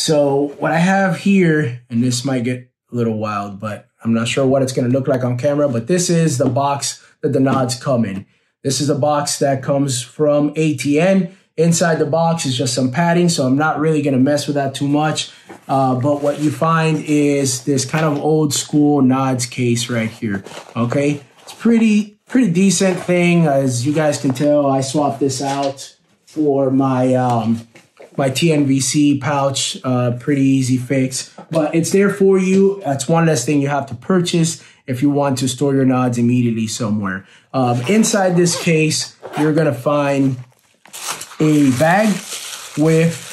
So what I have here, and this might get a little wild, but I'm not sure what it's going to look like on camera, but this is the box that the nods come in. This is the box that comes from ATN. Inside the box is just some padding, so I'm not really going to mess with that too much. But what you find is this kind of old school nods case right here, okay? It's pretty decent thing. As you guys can tell, I swapped this out for my my TNVC pouch. Pretty easy fix, but it's there for you. That's one less thing you have to purchase if you want to store your nods immediately somewhere. Inside this case, you're gonna find a bag with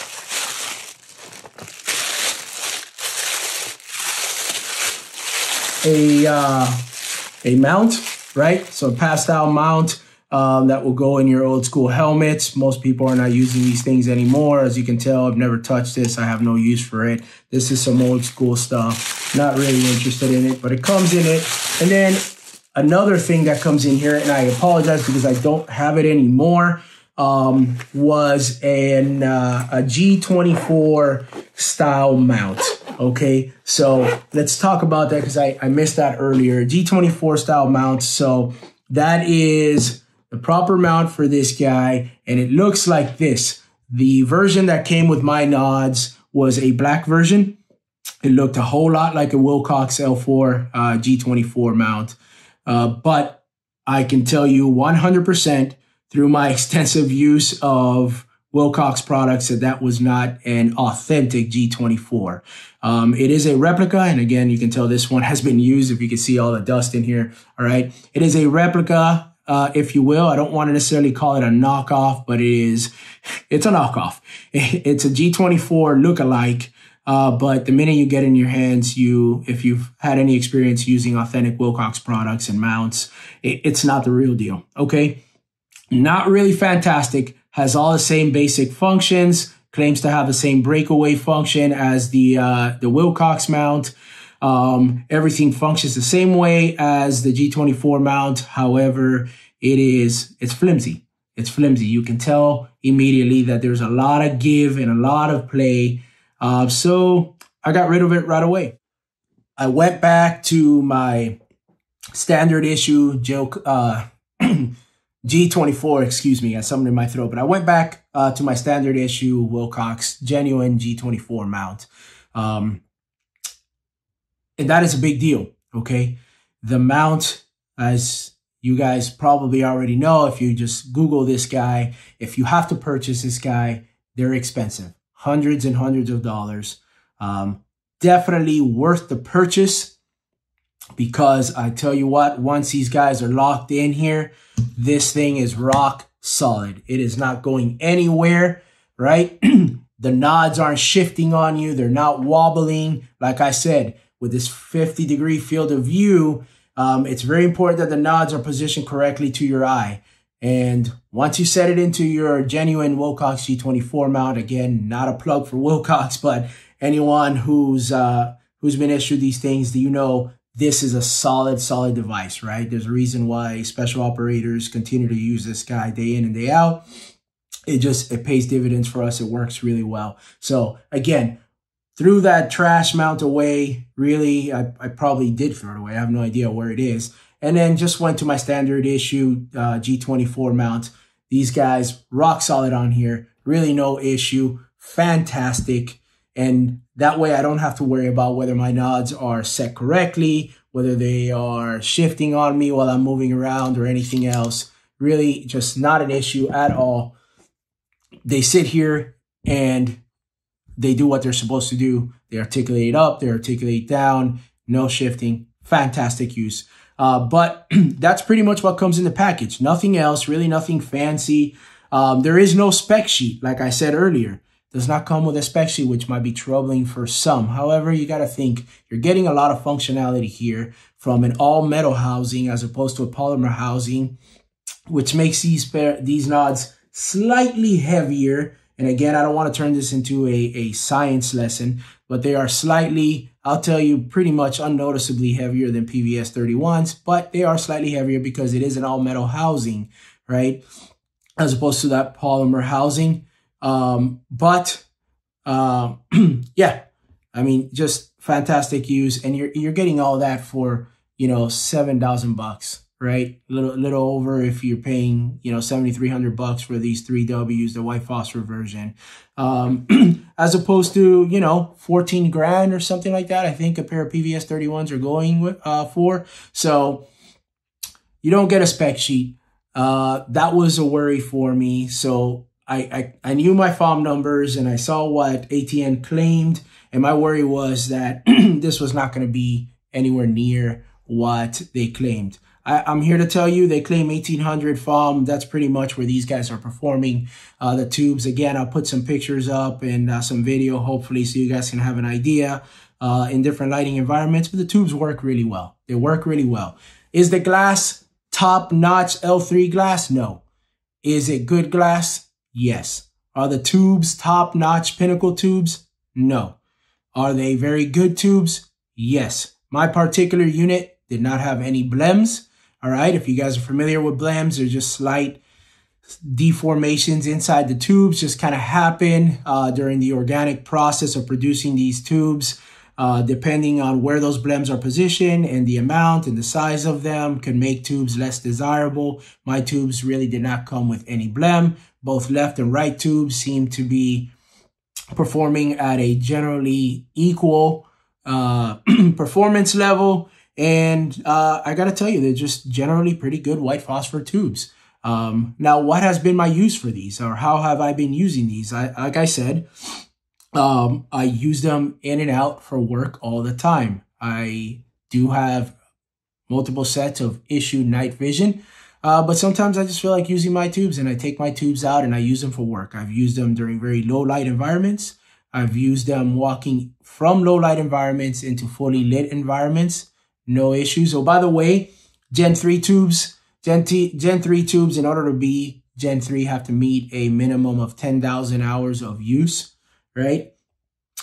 a mount, right? So a passed out mount that will go in your old school helmets. Most people are not using these things anymore. As you can tell, I've never touched this. I have no use for it. This is some old school stuff. Not really interested in it, but it comes in it. And then another thing that comes in here, and I apologize because I don't have it anymore, was a G24 style mount. Okay, so let's talk about that because I missed that earlier. G24 style mount. So that is the proper mount for this guy, and it looks like this. The version that came with my nods was a black version. It looked a whole lot like a Wilcox L4 G24 mount, but I can tell you 100% through my extensive use of Wilcox products that was not an authentic G24. It is a replica, and again, you can tell this one has been used if you can see all the dust in here, all right? It is a replica, if you will. I don't want to necessarily call it a knockoff, but it's a knockoff. It's a G24 look-alike, but the minute you get in your hands, if you've had any experience using authentic Wilcox products and mounts, it's not the real deal, okay? Not really fantastic. Has all the same basic functions, claims to have the same breakaway function as the Wilcox mount. Everything functions the same way as the G24 mount. However, it's flimsy. It's flimsy. You can tell immediately that there's a lot of give and a lot of play. So I got rid of it right away. I went back to my standard issue G24, excuse me, I had something in my throat, but I went back to my standard issue Wilcox genuine G24 mount. And that is a big deal, okay? The mount, as you guys probably already know, if you just Google this guy, if you have to purchase this guy, they're expensive. Hundreds and hundreds of dollars. Definitely worth the purchase, because I tell you what, once these guys are locked in here, this thing is rock solid. It is not going anywhere, right? The nods aren't shifting on you. They're not wobbling. Like I said, with this 50-degree field of view, it's very important that the nods are positioned correctly to your eye. And once you set it into your genuine Wilcox G24 mount, again, not a plug for Wilcox, but anyone who's been issued these things, you know, this is a solid device, right? There's a reason why special operators continue to use this guy day in and day out. It pays dividends for us. It works really well. So again, threw that trash mount away. Really, I probably did throw it away. I have no idea where it is. And then just went to my standard issue G24 mount. These guys, rock solid on here. Really no issue. Fantastic. And that way I don't have to worry about whether my nods are set correctly, whether they are shifting on me while I'm moving around or anything else. Really just not an issue at all. They sit here and they do what they're supposed to do. They articulate up, they articulate down, no shifting. Fantastic use. But that's pretty much what comes in the package. Nothing else, really nothing fancy. There is no spec sheet, like I said earlier. Does not come with a spec sheet, which might be troubling for some. However, you got to think you're getting a lot of functionality here from an all metal housing as opposed to a polymer housing, which makes these nods slightly heavier. And again, I don't want to turn this into a science lesson, but they are slightly, I'll tell you, pretty much unnoticeably heavier than PVS-31s, but they are slightly heavier because it is an all metal housing, right? As opposed to that polymer housing. Yeah, yeah, I mean, just fantastic use. And you're getting all that for, you know, $7,000, right? Little over if you're paying, you know, $7,300 for these 3Ws, the white phosphor version, as opposed to, you know, 14 grand or something like that. I think a pair of PVS 31s are going with, for. So you don't get a spec sheet. That was a worry for me. So I knew my FOM numbers and I saw what ATN claimed. And my worry was that this was not going to be anywhere near what they claimed. I'm here to tell you they claim 1800 FOM. That's pretty much where these guys are performing. The tubes, again, I'll put some pictures up and some video, hopefully, so you guys can have an idea in different lighting environments. But the tubes work really well. They work really well. Is the glass top-notch L3 glass? No. Is it good glass? Yes. Are the tubes top-notch Pinnacle tubes? No. Are they very good tubes? Yes. My particular unit did not have any blems. All right. If you guys are familiar with blems, they're just slight deformations inside the tubes, just kind of happen during the organic process of producing these tubes. Depending on where those blems are positioned and the amount and the size of them can make tubes less desirable. My tubes really did not come with any blem. Both left and right tubes seem to be performing at a generally equal performance level. And I got to tell you, they're just generally pretty good white phosphor tubes. Now, what has been my use for these, or how have I been using these? Like I said, I use them in and out for work all the time. I do have multiple sets of issued night vision, but sometimes I just feel like using my tubes and I take my tubes out and I use them for work. I've used them during very low light environments. I've used them walking from low light environments into fully lit environments. No issues. Oh, by the way, Gen 3 tubes, Gen 3 tubes, in order to be Gen 3, have to meet a minimum of 10,000 hours of use, right?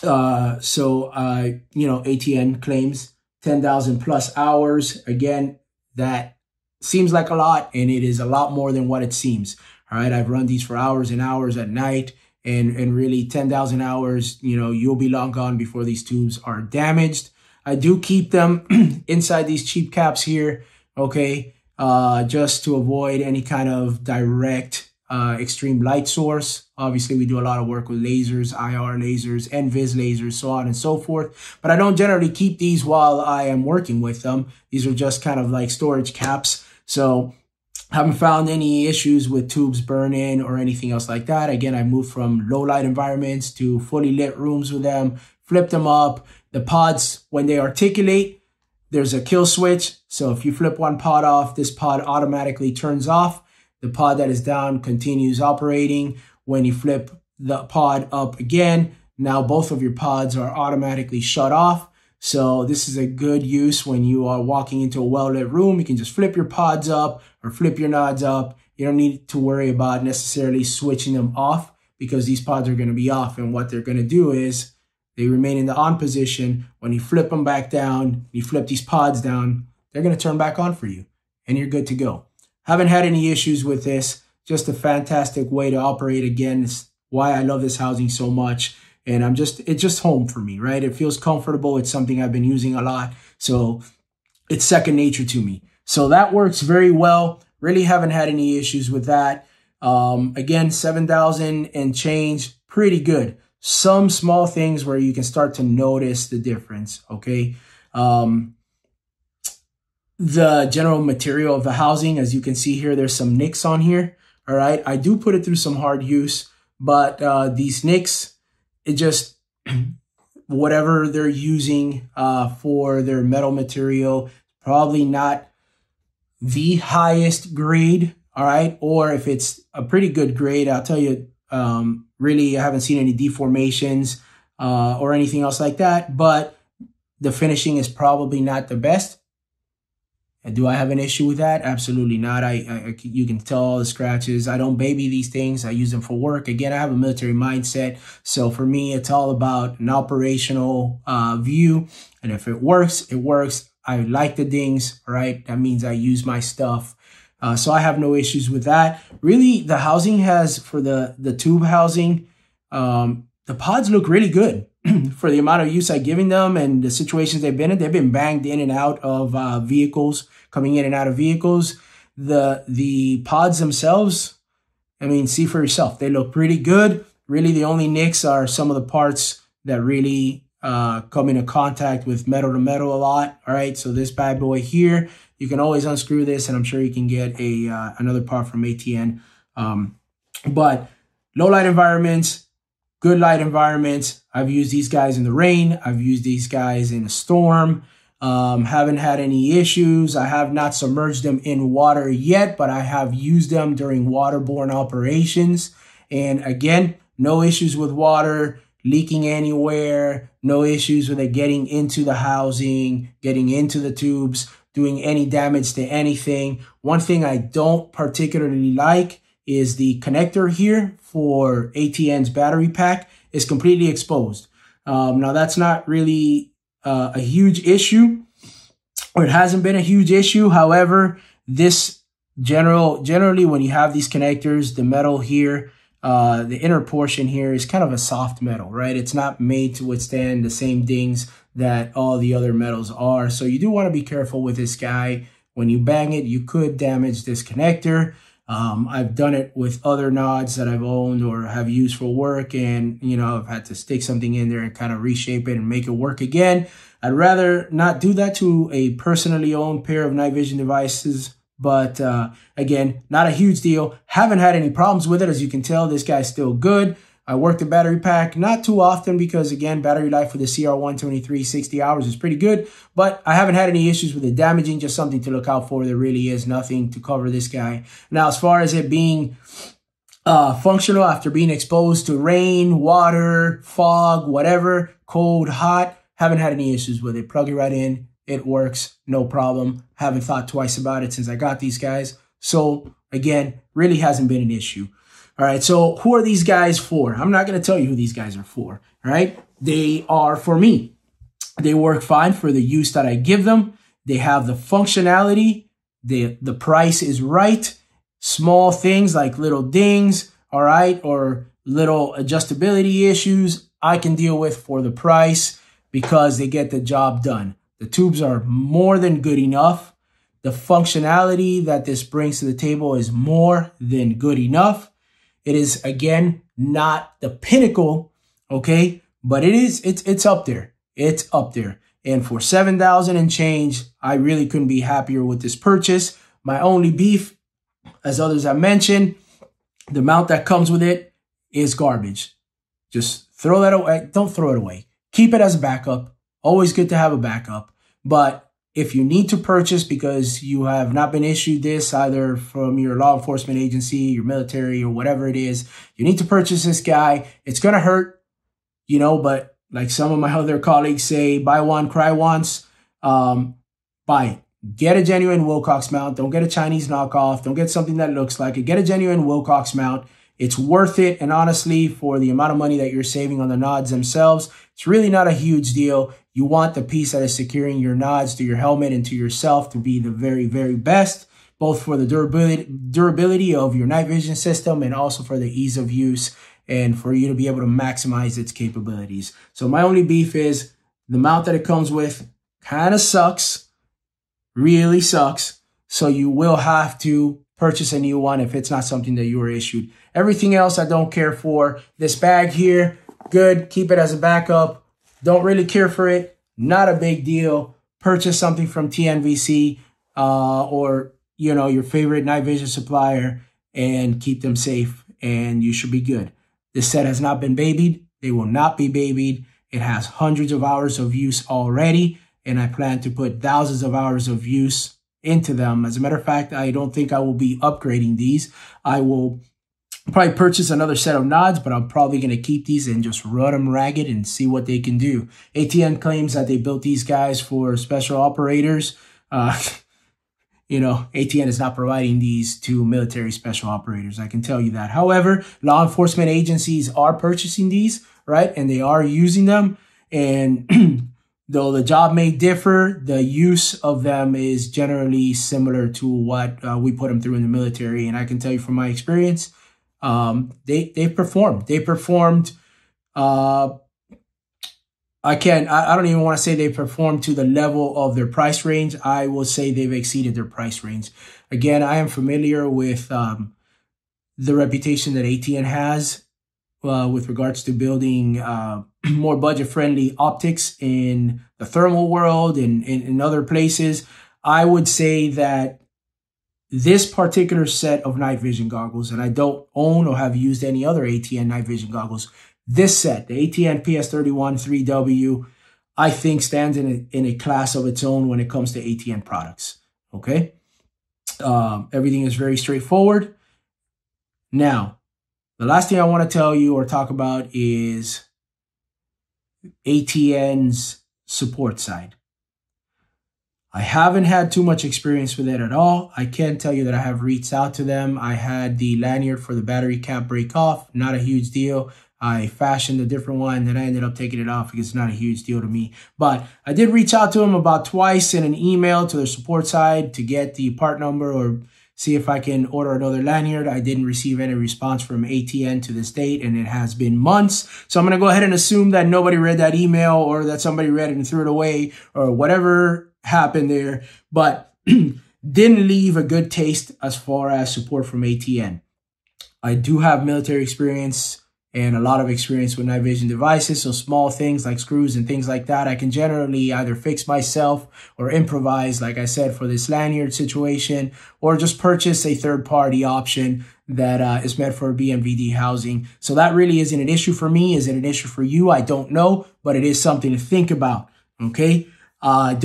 You know, ATN claims 10,000 plus hours. Again, that seems like a lot, and it is a lot more than what it seems. All right, I've run these for hours and hours at night, and really 10,000 hours, you know, you'll be long gone before these tubes are damaged. I do keep them inside these cheap caps here, okay, just to avoid any kind of direct extreme light source. Obviously, we do a lot of work with lasers, IR lasers, NVIS lasers, so on and so forth. But I don't generally keep these while I am working with them. These are just kind of like storage caps. So haven't found any issues with tubes burn-in or anything else like that. Again, I moved from low light environments to fully lit rooms with them, flipped them up. The pods, when they articulate, there's a kill switch. So if you flip one pod off, this pod automatically turns off. The pod that is down continues operating. When you flip the pod up again, now both of your pods are automatically shut off. So this is a good use when you are walking into a well-lit room. You can just flip your pods up or flip your nods up. You don't need to worry about necessarily switching them off because these pods are going to be off. And what they're going to do is they remain in the on position. When you flip them back down, you flip these pods down, they're going to turn back on for you and you're good to go. Haven't had any issues with this. Just a fantastic way to operate. Again, it's why I love this housing so much. And it's just home for me, right? It feels comfortable. It's something I've been using a lot. So it's second nature to me. So that works very well. Really haven't had any issues with that. Again, 7,000 and change, pretty good. Some small things where you can start to notice the difference, okay? The general material of the housing, as you can see here, there's some nicks on here, all right? I do put it through some hard use, but these nicks, it just, whatever they're using for their metal material, probably not the highest grade, all right? Or if it's a pretty good grade, I'll tell you, really, I haven't seen any deformations or anything else like that, but the finishing is probably not the best. And do I have an issue with that? Absolutely not. You can tell all the scratches. I don't baby these things. I use them for work. Again, I have a military mindset. So for me, it's all about an operational view. And if it works, it works. I like the dings, right? That means I use my stuff. So I have no issues with that. Really, the housing has, for the tube housing, the pods look really good. for the amount of use I've given them and the situations they've been banged in and out of vehicles, coming in and out of vehicles. The pods themselves, I mean, see for yourself. They look pretty good. Really, the only nicks are some of the parts that really come into contact with metal to metal a lot. All right, so this bad boy here, you can always unscrew this, and I'm sure you can get another part from ATN. But low light environments, good light environments. I've used these guys in the rain. I've used these guys in a storm. Haven't had any issues. I have not submerged them in water yet, but I have used them during waterborne operations. And again, no issues with water leaking anywhere. No issues with it getting into the housing, getting into the tubes, doing any damage to anything. One thing I don't particularly like is the connector here for ATN's battery pack is completely exposed. Now that's not really a huge issue, or it hasn't been a huge issue. However, this generally when you have these connectors, the metal here, the inner portion here is kind of a soft metal, right? It's not made to withstand the same dings that all the other metals are. So you do want to be careful with this guy. When you bang it, you could damage this connector. I've done it with other nods that I've owned or have used for work, and I've had to stick something in there and kind of reshape it and make it work again. I'd rather not do that to a personally owned pair of night vision devices, but again, not a huge deal. Haven't had any problems with it. As you can tell, this guy's still good. I work the battery pack not too often because, again, battery life for the CR123 60 hours is pretty good, but I haven't had any issues with it damaging. Just something to look out for. There really is nothing to cover this guy. Now, as far as it being functional after being exposed to rain, water, fog, whatever, cold, hot, haven't had any issues with it. Plug it right in. It works. No problem. Haven't thought twice about it since I got these guys. So, again, really hasn't been an issue. All right, so who are these guys for? I'm not going to tell you who these guys are for, all right? They are for me. They work fine for the use that I give them. They have the functionality. The price is right. Small things like little dings, all right, or little adjustability issues I can deal with for the price because they get the job done. The tubes are more than good enough. The functionality that this brings to the table is more than good enough. It is, again, not the pinnacle, okay? But it's up there. It's up there. And for $7,000 and change, I really couldn't be happier with this purchase. My only beef, as others have mentioned, the mount that comes with it is garbage. Just throw that away. Don't throw it away. Keep it as a backup. Always good to have a backup. But if you need to purchase because you have not been issued this either from your law enforcement agency, your military, or whatever it is, you need to purchase this guy. It's going to hurt, but like some of my other colleagues say, buy one, cry once. Buy it. Get a genuine Wilcox mount. Don't get a Chinese knockoff. Don't get something that looks like it. Get a genuine Wilcox mount. It's worth it. And honestly, for the amount of money that you're saving on the nods themselves, it's really not a huge deal. You want the piece that is securing your nods to your helmet and to yourself to be the very, very best, both for the durability of your night vision system and also for the ease of use and for you to be able to maximize its capabilities. So my only beef is the mount that it comes with kind of sucks, really sucks. So you will have to purchase a new one if it's not something that you were issued. Everything else I don't care for. This bag here, good. Keep it as a backup. Don't really care for it. Not a big deal. Purchase something from TNVC or your favorite night vision supplier and keep them safe, and you should be good. This set has not been babied. They will not be babied. It has hundreds of hours of use already, and I plan to put thousands of hours of use into them. As a matter of fact, I don't think I will be upgrading these. I will probably purchase another set of nods, but I'm probably going to keep these and just run them ragged and see what they can do. ATN claims that they built these guys for special operators. ATN is not providing these to military special operators. I can tell you that. However, law enforcement agencies are purchasing these, right? And they are using them. And though the job may differ, the use of them is generally similar to what we put them through in the military. And I can tell you from my experience, they performed. They performed I don't even want to say they performed to the level of their price range. I will say they've exceeded their price range. Again, I am familiar with the reputation that ATN has with regards to building more budget-friendly optics in the thermal world and in other places. I would say that this particular set of night vision goggles, and I don't own or have used any other ATN night vision goggles, this set, the ATN PS31-3W, I think stands in a class of its own when it comes to ATN products, okay? Everything is very straightforward. Now, the last thing I want to tell you or talk about is ATN's support side. I haven't had too much experience with it at all. I can tell you that I have reached out to them. I had the lanyard for the battery cap break off. Not a huge deal. I fashioned a different one, then I ended up taking it off because it's not a huge deal to me. But I did reach out to them about twice in an email to their support side to get the part number or see if I can order another lanyard. I didn't receive any response from ATN to this date, and it has been months. So I'm going to go ahead and assume that nobody read that email or that somebody read it and threw it away or whatever happened there. But didn't leave a good taste as far as support from ATN. I do have military experience and a lot of experience with night vision devices. So small things like screws and things like that, I can generally either fix myself or improvise, like I said, for this lanyard situation, or just purchase a third-party option that is meant for BMVD housing. So that really isn't an issue for me. Is it an issue for you? I don't know, but it is something to think about, okay? I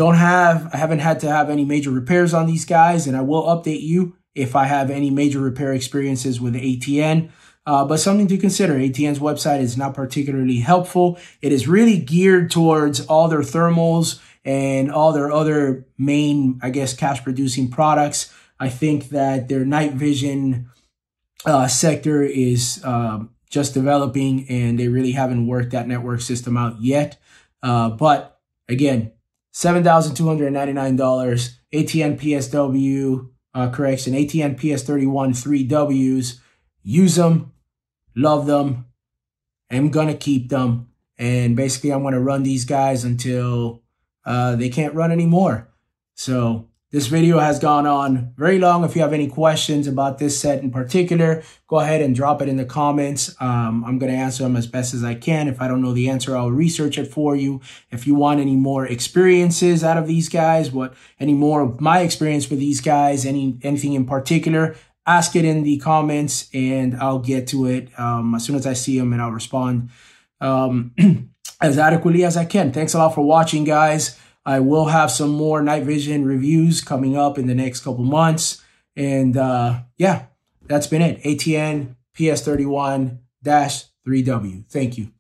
haven't had to have any major repairs on these guys, and I will update you if I have any major repair experiences with ATN. But something to consider, ATN's website is not particularly helpful. It is really geared towards all their thermals and all their other main, I guess, cash-producing products. I think that their night vision sector is just developing, and they really haven't worked that network system out yet. But again, $7,299, ATN PSW, correction, ATN PS31-3Ws. Use them, love them, I'm gonna keep them, and basically I'm gonna run these guys until they can't run anymore. So this video has gone on very long. If you have any questions about this set in particular, go ahead and drop it in the comments. I'm gonna answer them as best as I can. If I don't know the answer, I'll research it for you. If you want any more experiences out of these guys, any more of my experience with these guys, anything in particular, ask it in the comments and I'll get to it as soon as I see them, and I'll respond as adequately as I can. Thanks a lot for watching, guys. I will have some more night vision reviews coming up in the next couple months. And yeah, that's been it. ATN PS31-3W. Thank you.